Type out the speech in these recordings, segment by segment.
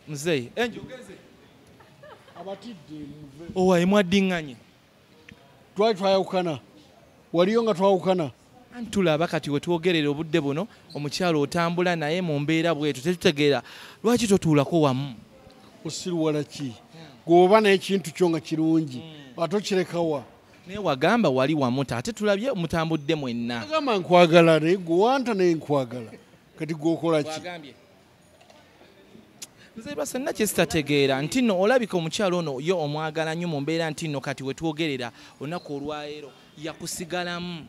Mzee enjogeze Awemudde adinganye twayawukana waliyo nga twawukana antulaba kati wetwogerera obudde buno omukyalo otambula naye mu mbeera bwetu tetutegeera lwaki totuulako wamu osiruwala ki gwoba n'ekintu kyo nga kirungi atokirekawa naye wagamba wali wamu ate tulabye mutambudde mwenna agamba nkwagala naye gwewanta naye nkwagala kati gwokola ki nze lwa senna kyesitategeera nti nno olabika omukyalo ono yo omwagala nnyo mu mbeera nti nno kati wetwogerera olunaku olwaleero yakusigalamu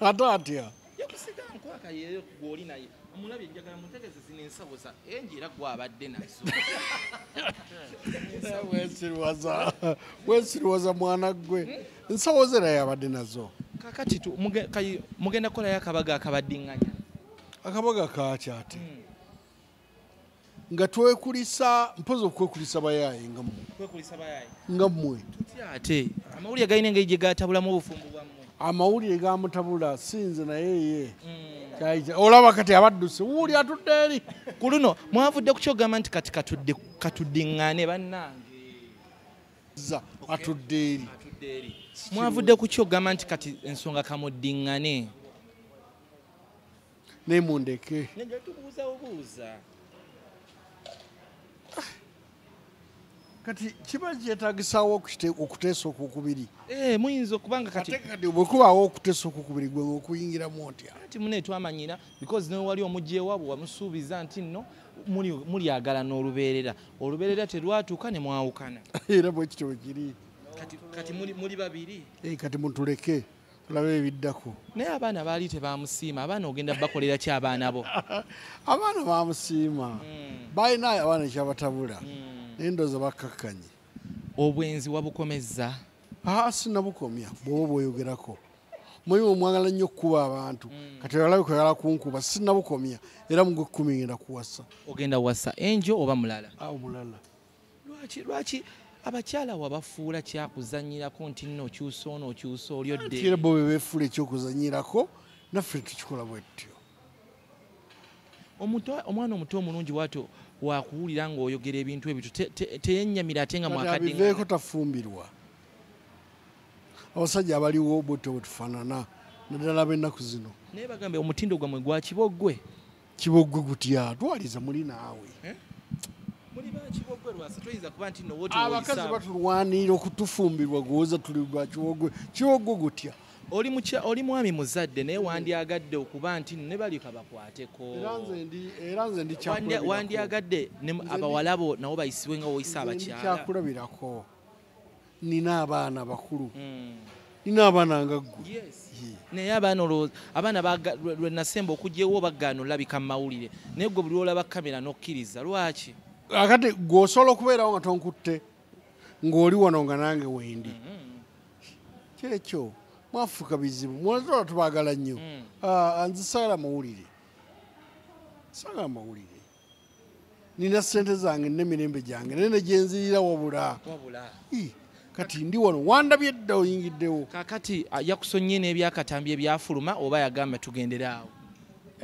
ate atya yakusigala nkwaka yeyo gw'oli naye omulabye njagala mutegeze zino ensawo za enji era gwabadde nazo weesiriwaza mwana gwe ensawo ze naye abadde nazo kakati mugenda kukolayo akabaga akabadinganya akabaga kaki ate nga twekulisa mpozi okwekulisa bayaye nga mmwe ate amawulire galina engeri gye gatabulamu obufumbo bwammwe amawulire gamutabula sinze naye ye olaba kati abadduse wuuli atudde eri ku luno mwavudde ku kyogamba nti kati katuddiŋŋaane bannange atudde eri mwavudde ku kyogamba nti kati ensonga kamuddiŋŋane naye mundeke tubuuza kati kiba kyetaagisaawo okuteesa okwokubiri muyinza okubanga kati bwe kubaawo okuteesa okwokubiri gwe okuyingiramu otya kati mune twamanyira because ne wali omugyewaabwe wamusuubiza nti nno mulyagalana olubeerera terwatuuka ne mwawukana era bwe kityo bwe kiri kati muli babiri kati mutuleke tulabe ebiddako naye abaana baali tebamusiima abaana ogenda bakolera ki abaana bo abaana bamusiima balinayo abaana ekyabatabula naye ndowooza bakkakkanye obwenzi wabukomezza sinabukomya bw'oba bweyogerako mulimu omwagala nnyo okukuba abantu kati olabe kwagala kunkuba sinabukomya era mugwe 10 ngenda kuwasa ogenda wasa enjo oba mulala omulala lwaki abakyala wabafuula kyakuzanyirako nti nno okyusa ono okyusa olyodde era bo bebeefuula ekyokuzanyirako naffe tukikola bwetyo omwana omuto omulungi wato wakuwulira ng'oyogera ebintu ebyo teyennyamira ate nga mwakabiveeko tafumbirwa abasajja abaliwo bwetyo bwetufaanana naddala b'ennaku zino naye bagambe omutindo gwammwe gwa kiboggwe gutya twaliza muli naawe abakazi batulwanira okutufumbirwa gwoza tuli gwa kiboggwe gutya oli mwami muzadde naye wandyagadde okuba nti ne balika bakwateko era nze ndi wandyagadde abawala bo nabo bayisibwe nga woyisa abakyala kyakulabirako nina abaana bakulu nina abaana nga ggwe naye abaana lwe nasemba okugyewo bagaana olabika mu mawulire naye gwe buli olaba kamera n'okkiriza lwaki akati gw'osobola okubeerawo nga tonkutte ng'oli wano nga nange wendi kyekyo mwafuuka bizibu mwatola tubaagala nnyo nze saagala mawulire nina ssente zange n'emirembe gyange naye ne gyenzirira wabula kati ndi wano wandabye edda oyingiddewo kakati yakusonye n'ebyakatambi ebyafuluma oba yagamba tugendere awo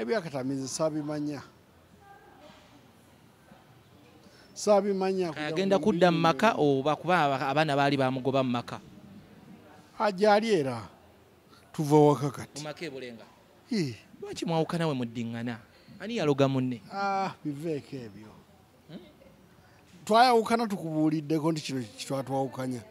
ebyakatambi nze saabimanya agenda kudda mu maka oba kuba abaana baali bamugoba mu maka ajali era tuva waka kati mumaka ebulenga lwaki mwawukana we muddiŋŋana ani yaloga munne biveeko ebyo twayawukana tukubuuliddeko nti kino kitwatwawukanya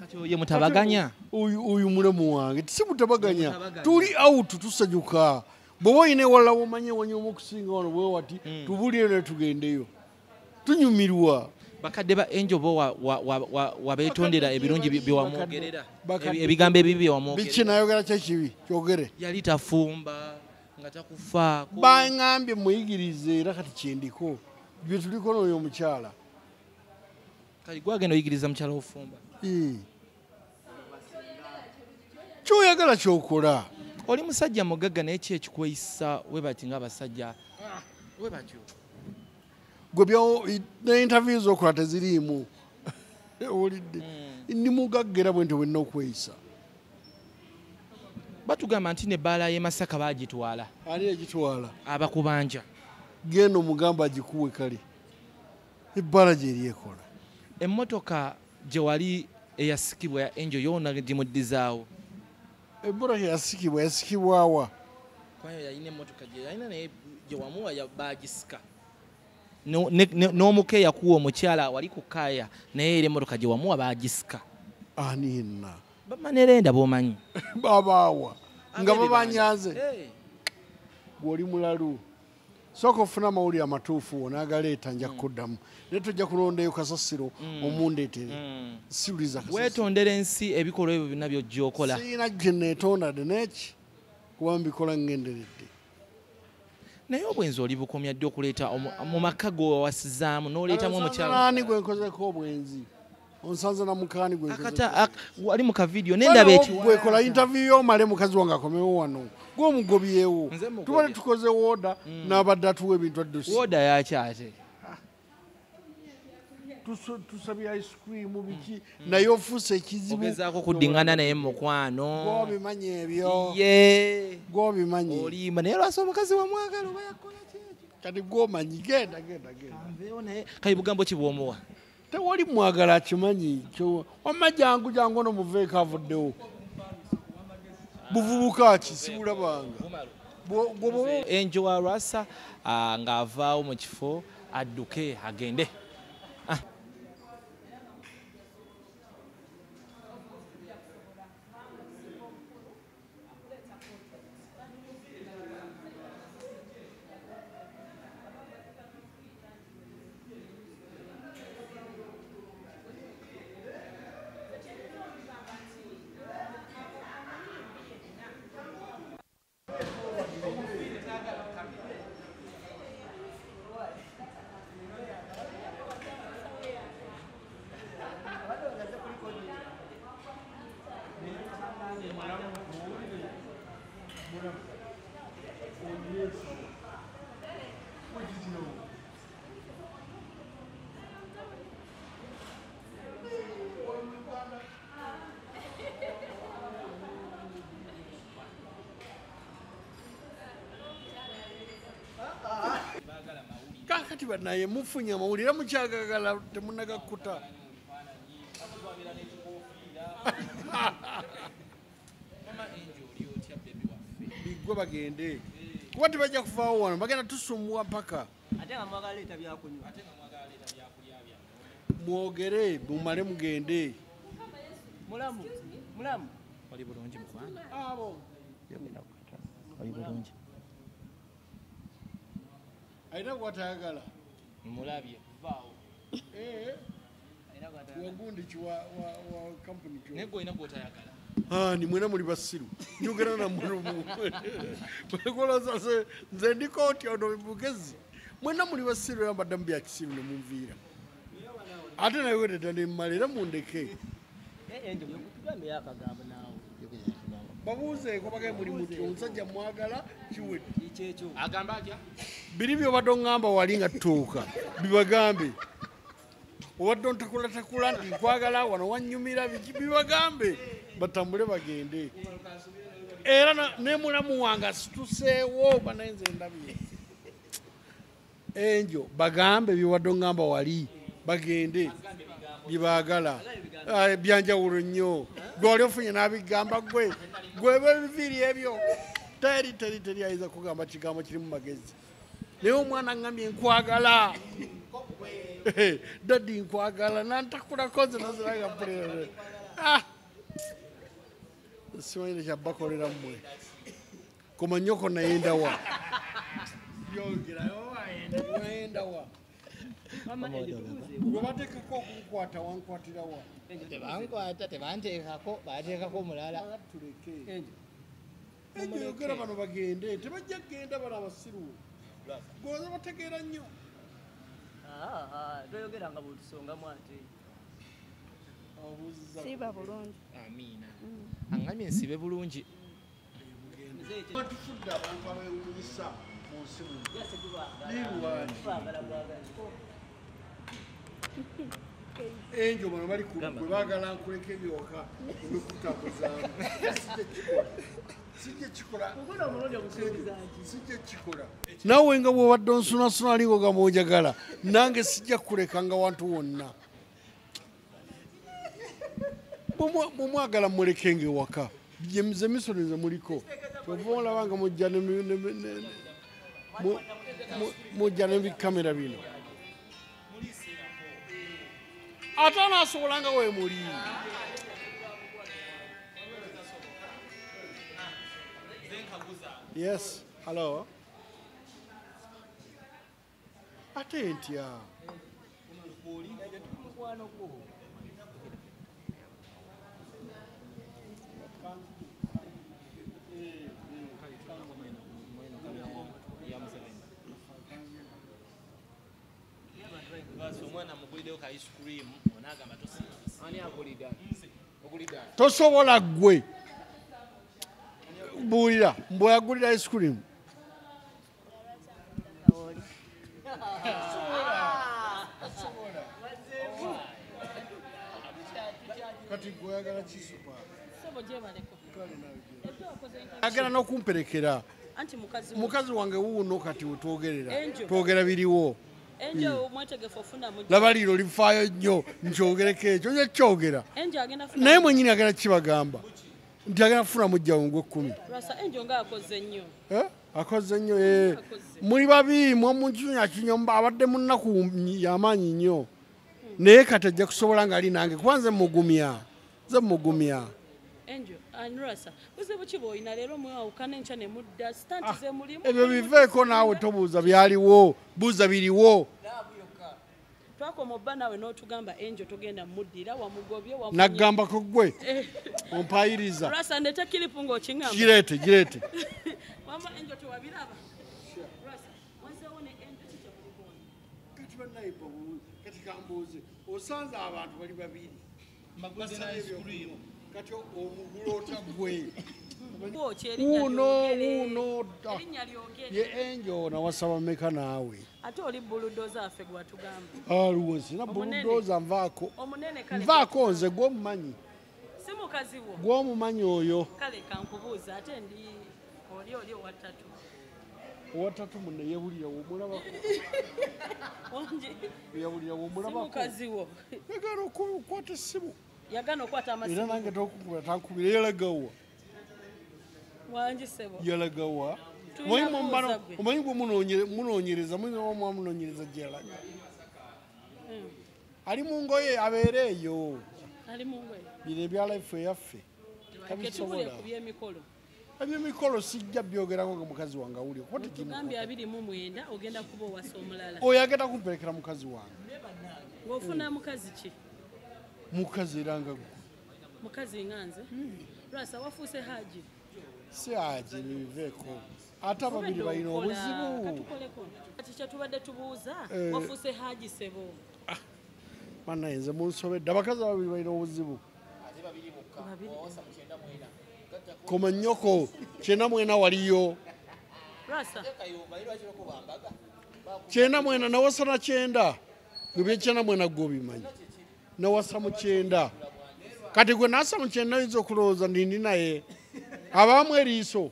kati oye mutabaganya oyu mulemu wange si mutabaganya tuli out tusanyuka bw'oba oyina ewalala womanye wanyooma okusinga wano bwe wati tubuulire ne tugendeyo tunyumirwa bakadde ba enjo bo wabeetondera ebirungi byewamwogerera ebigambo ebibi byewamwogerera biki nayogera kyekibi kyogere yali tafumba nga takufaako baŋŋambye muyigirize era kati kyendiko bye tuliko n'oyo omukyala kali gwagenda oyigiriza mukyala ofumba kyoyagala kyokola oli musajja mugagga naye ki ekikweyisa we bati ng'abasajja we batyo gwe ne interview z'okola teziriimu owulidde ndi mugagga era bwe nti wenna okweyisa batugamba nti n'ebbaala y'e Masaka baagitwala ani yagitwala abakubanja genda omugamba agikuwe kale ebbala gye eryekola. Emmotoka gye wali eyasikibwa ya Angel yoona gimuddizaawo. Emmotoka yasikibwawa? Kwayo yalina emmotoka gye yalina naye gye wamuwa baagisika. N'omukeeya kuwa omukyala wali ku kaaya naye era emmotoka gye wamuwa baagisika. Ani yenna? Bamanerenda b'omanyi. Babaawa nga babanyaze. Gw'oli mulalu. Sooka ofuna amawulire amatuufu wonaagaleeta nja kukuddamu. Naye tojja kulondayo kasasiro omundeetere. Siwuliza kasasiro. Weetondera ensi ebikolwa ebyo byonna by'ojja okola. Sirina gye neetonda neeki kuba mbikola ngenderedde. Naye obwenzi oli bukomya dde okuleeta mu maka go wasizaamu n'oleetamu omukyala. Ani gwe nkozeko obwenzi? Onsanze na mukaani gwe nkozeko. Wali mu kavidiyo nendaba ekiwa. Gwekola interview y'omale mukazi wange akomewo wano. Gw'omugobyewo. Tubale tukoze wooda n'abadde atuwa ebintu addusi. Wooda yakyate. Tusabye ice cream biki naye ofuuse ekizibu. Ogezaako kuddingana naye mu mukwano. Gw'obimanyi ebyo. Ye. Gw'obimanyi. Olimba naye lwasa omukazi wamwagala oba yakola kyekyo. Kati gw'omanyi genda. Kanveewo naye kale bugambo ki bw'omuwa? Tewali mwagala akimanyi. Wamma jangu ono muveeko avuddewo. Buvubuka ki sibulabanga. Angel wa LWASA ng'avaawo mu kifo adduke agende. Kakati banaye mufunye amawulire mukyagagala temunagakuta. Bigwe bagende. Kuba tebajja kuvaawo wano bagenda tusumbuwa mpaka. Ate nga mwagala leeta byakunywa. Mwogere mumale mugende. Mulamu. Wali bulungi mukwano. Abo. Wali bulungi. Aina kwatayagala. Mulabye. Vaawo. Wagundi wa company kyo. Nego ina kwatayagala. Ni mwena muli basiru. Njogera na mulumu. Bakola sase nze ndiko oti ono bugezi. Mwena muli basiru yambadde mbya kisiru ne munviira. Ate naye wetete ne mmalira mundeke. Ndio yokutugambe yakagamba naawe. Babuuze ko bage muli muti omusajja mwagala kiwe. Ikyekyo. Agamba atya? Biri byo badde ngamba wali nga tuuka. Bibagambe. Owadde ontakula nti nkwagala wano wanyumira biki bibagambe. Batambule bagende. Era ne mulamu wange asituseewo banenze ndabye. Angel bagambe biwadde ngamba wali bagende. Bibagala. Byanjawulo nnyo. Gwali ofunye n'abigamba gwe bebiviri ebyo. Teri ayinza kugamba kigambo kiri mu magezi. Naye omwana ngambye nkwagala. Daddy nkwagala nantakula koze naziraga pulere. Simanyi kyabakolera mmwe. Koma nnyoko nayenda wa. Wayenda wa. Wabateekako okukwata wankwatira wa. Tebankwata tebanteekako bateekako mulala. Tuleke. Njogera bano bagende tebajja kgenda bano abasiru. Goza bategeera nnyo. Toyogera nga bwetusongamu ate. Siba bulungi. Amiina. Angambye nsibe bulungi. Batufudde abantu abewunyisa mu nsi Angel bano bali ku baagala nkuleka ebyoka emikutambuzaamu. naawe nga bw'obadde onsunasuna alingo nga mwojagala nange sijja kuleka nga wantu wonna bwemwagala mulekenge ewaka ze misolo ze muliko ova olaba nga mujja nebikamera bino ate anaasobola nga weemuli yes hello ate ntya tosobola gwe buulira mbweyagulira ice cream kati gweyagala kisupa agenda n'okumperekera mukazi wange wuuno kati wetwogerera twogera biriwo laba liiro lifaayo nnyo nkyogereko ekyo nja kyogera naye mwenyini agenda kibagamba nti agenda kufuna mujja wongu 10 akoze nnyo muli babiri mwomunkinya kinyomba abadde munaku yamaanyi nnyo naye kati ajja kusobola nga ali nange kuba nze mugumya ebyo biveeko naawe tobuuza byaliwo buuza biriwo naggambako gwe ompayiriza gireete osanze abantu bali babiri kati omugulota gwe wuuno ye enjo nawasaba meka naawe ate oli buludoza affe gwatugamba aliwo sina buludoza nvaako nze gwomumanyi si mukazi wo gwomumanyi oyo kale kankubuuza ate ndi oli owatatu munne yewulira womulabako yewulira womulabako mukazi wo yagala okukwata essimu yagana okwata amasimu era nange tokukuba tankubira yalagawa wangi sebo yalagawa omanyi bwe munoonyereza munoonyereza gyeyalaga ali mu ngoye abeere eyo bino ebyalaifu eyaffe tabisobola ebyemikolo sijja byogerako nga mukazi wange awulire oyo agenda kumperekera mukazi wange ng'ofuna mukazi ki mukazi era nga gwe mukazi nganze lwasa wafuuse haji si haji nibiveeko ate ababiri balina obuzibu kati kyetubadde tubuuza wafuuse haji sebo mannaye nze munsobedde abakazi ababiri balina obuzibu koma nnyoko 9 waliyo 9 nawasa na 9 ebye 9 gwe obimanyi nawasa mu 9 kati gwe nasa mu 9 oyinza okulowooza ndindi naye abaamu eriiso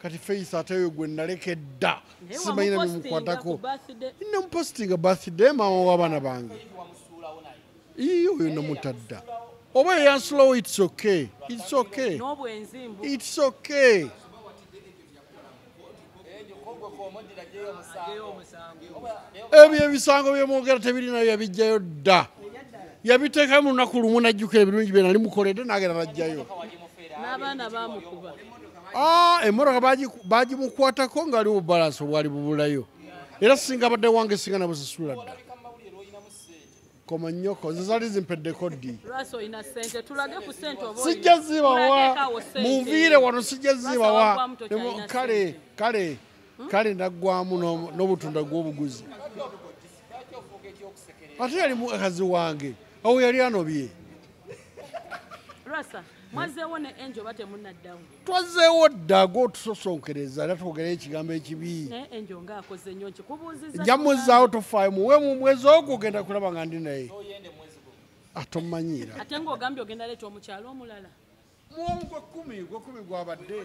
kati Faith ateyo gwe naleka edda simanyina bimukwatako namupositinga birthday maama w'abaana bange oyo namutadda oba eyansulawo it's okay ebyo ebisango byemwogera tebirinayo yabijjayo dda yabiteekayo mu lunaku lumu najjukira ebirungi bye nali mukoledde n'agenda najjayo n'abaana bamukuba emmotoka bagimukwatako ng'ali bubalansi obwali bubulayo era singa abadde wange singa nabusasula dda koma nnyoko nze zali zimpeddeko ddi sijja zibawa munviire wano sijja zibawa kale naggwamu n'obutunda gw'obuguzi ate yali mukazi wange awo yali anobye twazeewo dda gwotusosonkereza era twogerayo ekigambo ekibi njamuzzaawo tofaayo muwe mu mwezi ogwo ogenda kulaba nga ndi naye Atomanyira. ate ng'ogambye ogenda leeta omukyalo omulala Muwamu gwa 10 gwabadde.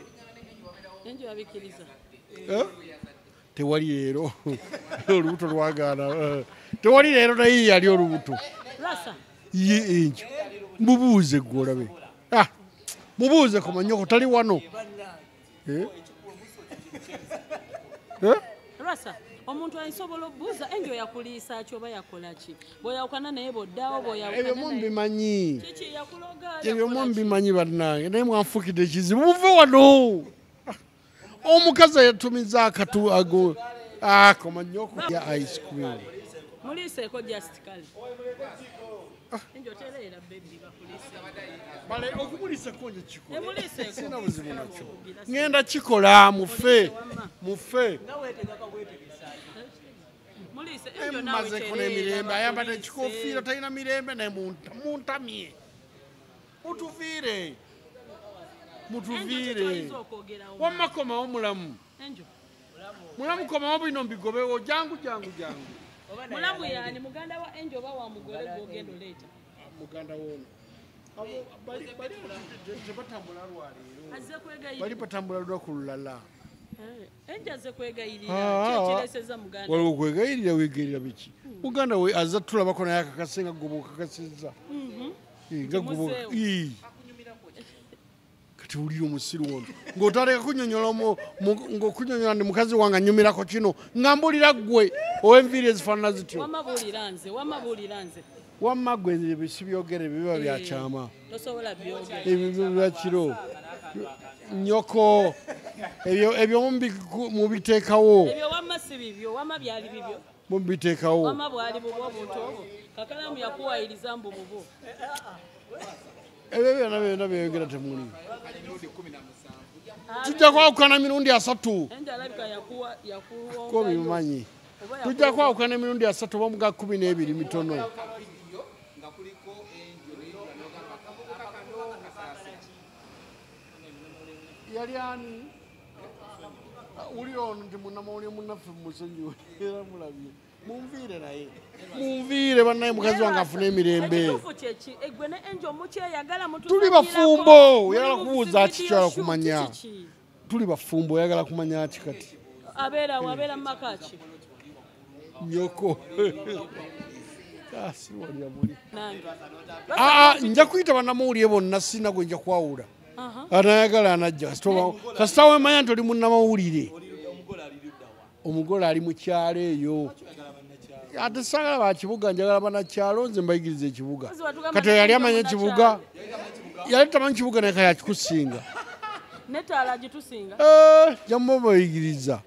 enjo yabikkiriza Tewali leero olubuto lwagaana. Tewali leero naye yali olubuto. Lwasa Ye enjo. Mubuuze gwe olabe. Mubuuze ku manyoko tali wano. Lwasa omuntu ayisobola obbuuza enjo yakuliisa ki oba yakola ki bw'oyawukana naye bw'oddawo Ebyo mbimanyi. kiki yakuloga Ebyo mbimanyi bannange naye mwanfukidde ekizibu muve wano. Omukazi yatumiza akatu ago komanyoko ya ice cream. muliiseeko just kale enjo tereera bebi bakuliisa Bale okumulisa konje kikola. emuliiseeko Sina buzibu nakyo. Ngenda kikola mufe. muliise enjo naawe Emaze kuna emirembe ayambadde ekikofiira talina mirembe naye muntamye. Mutuviire. Wamma komawo mulamu. enjo Mulamu komawo bino mbigobewo jangu. mulamu yaani muganda wa enjo oba wa mugole gw'ogenda oleeta Muganda wono. Bali tebatambula lwaleero. azze kwegayirira Bali patambula lunaku lulala. enjo azze kwegayirira kyekireeseza muganda Waliwo kwegayirira weegayirira biki? Muganda we azza tulabako naye akakase nga gwe okakasizza. Nga gwe kati wulira omusiru ono ng'otandika kunnyonnyola ng'okunnyonnyola ndi mukazi wange annyumirako kino nga mbulira ggwe ow'enviiri ezifaanana zityo. wamabuulira nze Wamma ggwe bisibyogere biba byakyama. tosobola byogera Ebyo bya kiro. Nnyoko ebyo mubiteekawo. ebyo wamma si bibyo wamma byali bibyo Mubiteekawo. wamma bwali bubwo obuntu obwo kakalamu yakuwayiriza mbu bubwo Ebyo byonna byeyogera temuli. Tujja kwawukana emirundi 3. enjo alabika Ko bimanyi. Tujja kwawukana emirundi 3 oba muga 12 mitono. Yali ani? Uli ono ndi munamawulire munnaffe mumusonyiwe era mulabye. Munviire naye. Munviire bannaye mukazi wange afune emirembe. egwe ne enjo mukyeyagala Tuli bafumbo oyagala kubuuza ki kyala kumanya. Tuli bafumbo oyagala kumanya ki kati. abeera mu maka ki Nyoko. Kasi wali amuli. nange Nja kuyita bannamawulire bonna sina gwe nja kwawula. Anayagala anajja. Kasita wemanya nti oli munnamawulire. Omugole ali mu kyalo eyo. Ate saagala bakibuga njagala bannakyalo nze mbayigiriza ekibuga. Kati yali amanya ekibuga. Yali tamanyi kibuga naye kaya kikusinga. netaala gitusinga Jambo bayigiriza.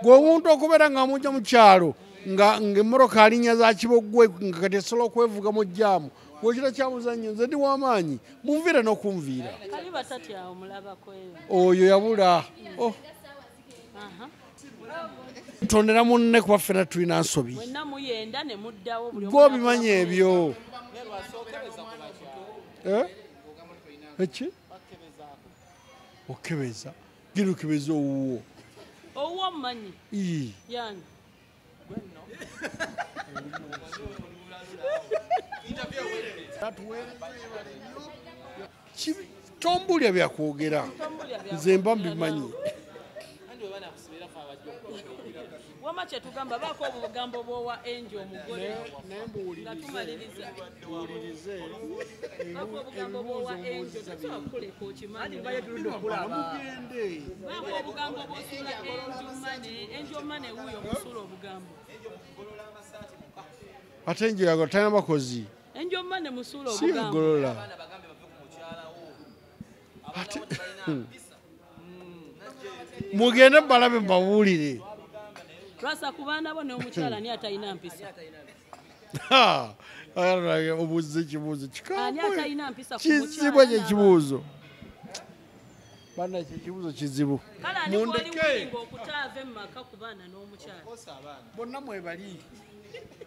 Gwe omuntu okubeera ng'amujja mu kyalo ng'emmoroka alinnya za kiboggwe nga kati esobola okwevuga mu jjaamu. Gwekira kyamuzannyo nze ndi w'amaanyi munviire n'okunviira. kali batatyawo mulabako eyo Oyo yabula. Tondera munne kuba ffena tulina nsobi. mwenna muyenda ne muddawo buli Gwe obimanyi ebyo. Eki? Okebeza. Gira okebeza owuwo. owuwo omumanyi yani Tombulya byakwogera. Nze mba mbimanyi. wama kyetugamba baako obugambo bw'owa enjo omugole nga tumaliriza baako obugambo bw'owa enjo tosobola kukuleka okimanyi baako obugambo bw'osula enjo mane wuuyo musula obugambo Ate enjo yagala talina bakozi. enjo mane musula Si obugambo yagolola. Mugende balabe mbabuulire. lwasa ku baana bo n'omukyala ani atalina mpisa Obuuza ekibuuzo ani kikambwe. atalina mpisa ku Kizibu ekyo ekibuuzo. Bana ekyo ekibuuzo kizibu. kale ani gwoli wulinga okutaava emmaka ku baana n'omukyala Bonna mwebali.